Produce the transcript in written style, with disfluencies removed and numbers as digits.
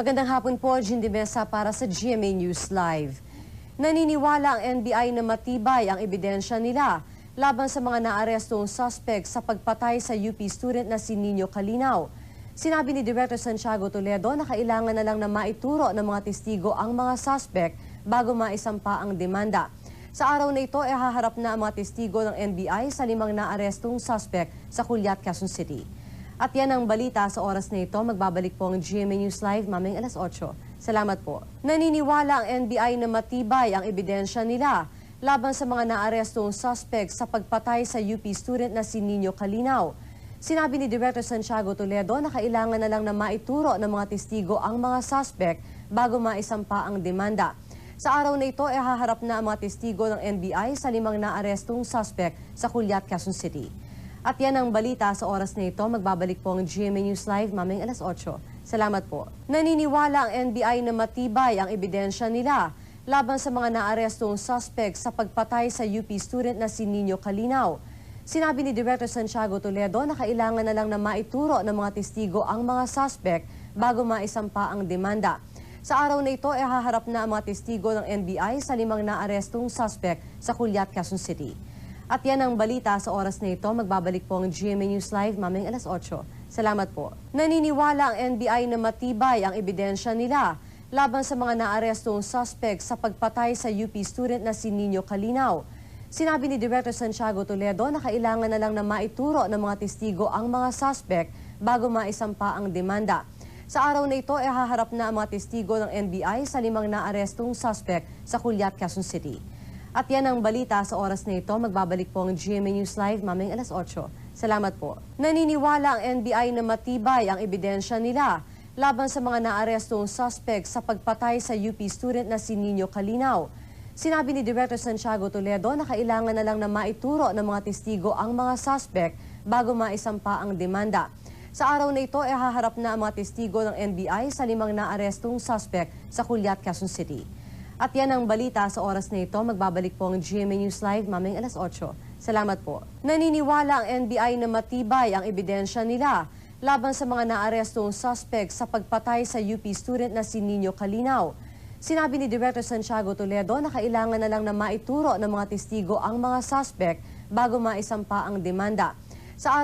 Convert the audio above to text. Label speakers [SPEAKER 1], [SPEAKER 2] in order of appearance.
[SPEAKER 1] Magandang hapon po, Jean de Mesa para sa GMA News Live. Naniniwala ang NBI na matibay ang ebidensya nila laban sa mga naarestong suspect sa pagpatay sa UP student na si Nino Calinaw. Sinabi ni Director Santiago Toledo na kailangan na lang na maituro ng mga testigo ang mga suspect bago maisampa ang demanda. Sa araw na ito, haharap na ang mga testigo ng NBI sa 5 naarestong suspect sa Culiat, Quezon City. At yan ang balita sa oras na ito. Magbabalik po ang GMA News Live maming 8:00. Salamat po. Naniniwala ang NBI na matibay ang ebidensya nila laban sa mga naarestong suspect sa pagpatay sa UP student na si Nino Calinaw. Sinabi ni Director Santiago Toledo na kailangan na lang na maituro ng mga testigo ang mga suspect bago maisampa ang demanda. Sa araw na ito, haharap na ang mga testigo ng NBI sa 5 naarestong suspect sa Culiat, Quezon City. At yan ang balita sa oras na ito. Magbabalik po ang GMA News Live maming 8:00. Salamat po. Naniniwala ang NBI na matibay ang ebidensya nila laban sa mga naarestong suspect sa pagpatay sa UP student na si Nino Calinaw. Sinabi ni Director Santiago Toledo na kailangan na lang na maituro ng mga testigo ang mga suspect bago maisampa ang demanda. Sa araw na ito, haharap na ang mga testigo ng NBI sa 5 naarestong suspect sa Culiat, Quezon City. At yan ang balita sa oras na ito. Magbabalik po ang GMA News Live maming 8:00. Salamat po. Naniniwala ang NBI na matibay ang ebidensya nila laban sa mga naarestong suspect sa pagpatay sa UP student na si Nino Calinaw. Sinabi ni Director Santiago Toledo na kailangan na lang na maituro ng mga testigo ang mga suspect bago maisampa ang demanda. Sa araw na ito, haharap na ang mga testigo ng NBI sa 5 naarestong suspect sa Culiat, Quezon City. At yan ang balita sa oras na ito. Magbabalik po ang GMA News Live maming 8:00. Salamat po. Naniniwala ang NBI na matibay ang ebidensya nila laban sa mga naarestong suspect sa pagpatay sa UP student na si Nino Calinaw. Sinabi ni Director Santiago Toledo na kailangan na lang na maituro ng mga testigo ang mga suspect bago maisampa ang demanda. Sa araw na ito, haharap na ang mga testigo ng NBI sa 5 naarestong suspect sa Culiat, Quezon City. At yan ang balita sa oras na ito. Magbabalik po ang GMA News Live maming 8:00. Salamat po. Naniniwala ang NBI na matibay ang ebidensya nila laban sa mga naarestong suspect sa pagpatay sa UP student na si Nino Calinaw. Sinabi ni Director Santiago Toledo na kailangan na lang na maituro ng mga testigo ang mga suspect bago maisampa ang demanda. Sa araw